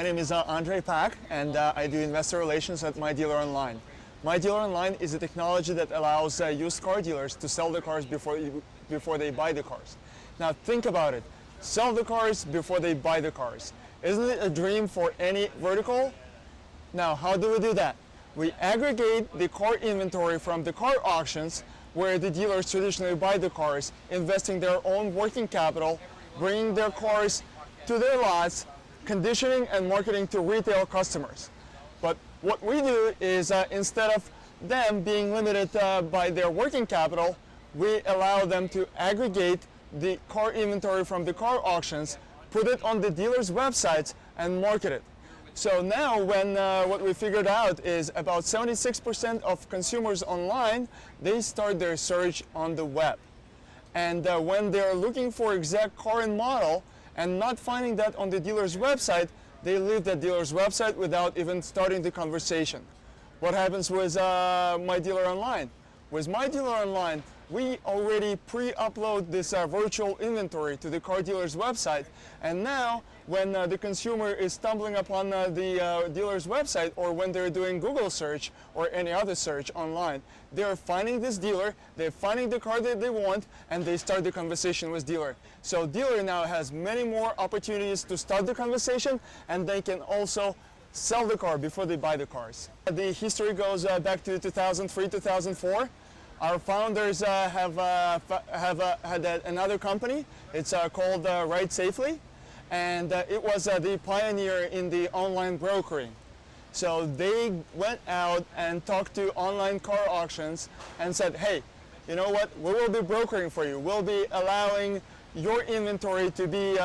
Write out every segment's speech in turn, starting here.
My name is Andre Pak, and I do investor relations at MyDealerOnline. MyDealerOnline is a technology that allows used car dealers to sell the cars before they buy the cars. Now think about it. Sell the cars before they buy the cars. Isn't it a dream for any vertical? Now, how do we do that? We aggregate the car inventory from the car auctions where the dealers traditionally buy the cars, investing their own working capital, bringing their cars to their lots, conditioning and marketing to retail customers. But what we do is instead of them being limited by their working capital, we allow them to aggregate the car inventory from the car auctions, put it on the dealer's websites and market it. So now what we figured out is about 76% of consumers online, they start their search on the web. And when they're looking for exact car and model and not finding that on the dealer's website, they leave the dealer's website without even starting the conversation. What happens with MyDealerOnline? With MyDealerOnline, we already pre-upload this virtual inventory to the car dealer's website, and now when the consumer is stumbling upon the dealer's website, or when they're doing Google search or any other search online, they're finding this dealer, they're finding the car that they want, and they start the conversation with dealer. So dealer now has many more opportunities to start the conversation, and they can also sell the car before they buy the cars. The history goes back to 2003, 2004. Our founders have had another company. It's called Ride Safely, and it was the pioneer in the online brokering. So they went out and talked to online car auctions and said, hey, you know what, we will be brokering for you. We'll be allowing your inventory to be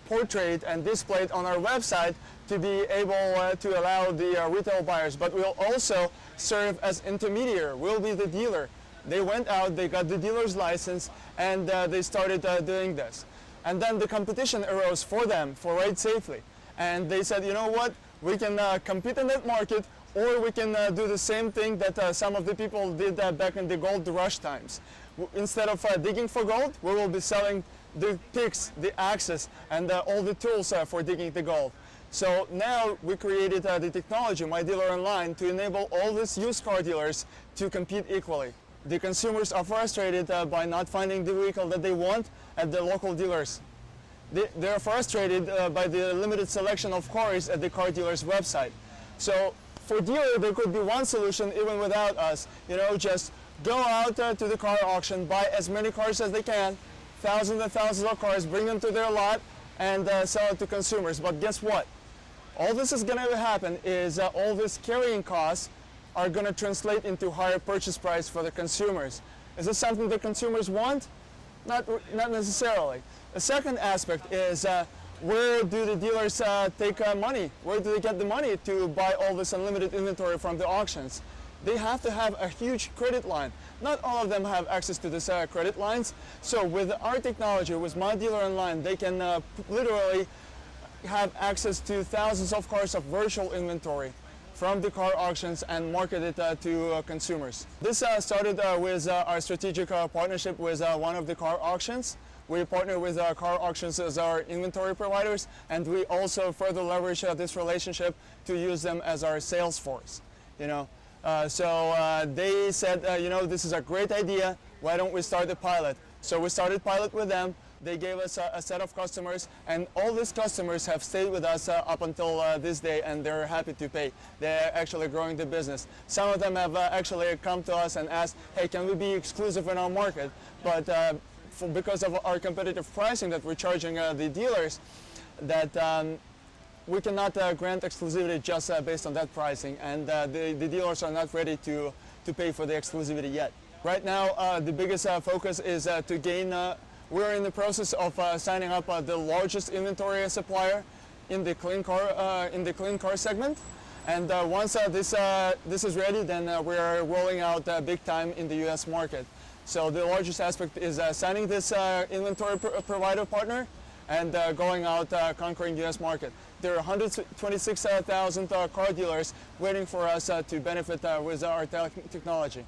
portrayed and displayed on our website to be able to allow the retail buyers, but we'll also serve as intermediary. We'll be the dealer. They went out, they got the dealer's license, and they started doing this. And then the competition arose for them, for Ride Safely. And they said, you know what, we can compete in that market, or we can do the same thing that some of the people did back in the gold rush times. Instead of digging for gold, we will be selling the picks, the axes, and all the tools for digging the gold. So now we created the technology, MyDealerOnline, to enable all these used car dealers to compete equally. The consumers are frustrated by not finding the vehicle that they want at the local dealers. They're frustrated by the limited selection of cars at the car dealer's website. So for dealer, there could be one solution even without us. You know, just go out to the car auction, buy as many cars as they can, thousands and thousands of cars, bring them to their lot, and sell it to consumers. But guess what? All this is going to happen is all these carrying costs are going to translate into higher purchase price for the consumers. Is this something that consumers want? Not necessarily. The second aspect is where do the dealers take money? Where do they get the money to buy all this unlimited inventory from the auctions? They have to have a huge credit line. Not all of them have access to these credit lines. So with our technology, with MyDealerOnline, they can literally have access to thousands of cars of virtual inventory from the car auctions and market it to consumers. This started with our strategic partnership with one of the car auctions. We partner with car auctions as our inventory providers, and we also further leverage this relationship to use them as our sales force. You know, they said, you know, this is a great idea. Why don't we start a pilot? So we started pilot with them. They gave us a set of customers, and all these customers have stayed with us up until this day, and they're happy to pay. They're actually growing the business. Some of them have actually come to us and asked, hey, can we be exclusive in our market? But because of our competitive pricing that we're charging the dealers, that we cannot grant exclusivity just based on that pricing, and the dealers are not ready to pay for the exclusivity yet. Right now, the biggest focus is to gain. We're in the process of signing up the largest inventory supplier in the clean car segment, and once this is ready, then we are rolling out big time in the U.S. market. So the largest aspect is signing this inventory provider partner and going out conquering U.S. market. There are 126,000 car dealers waiting for us to benefit with our technology.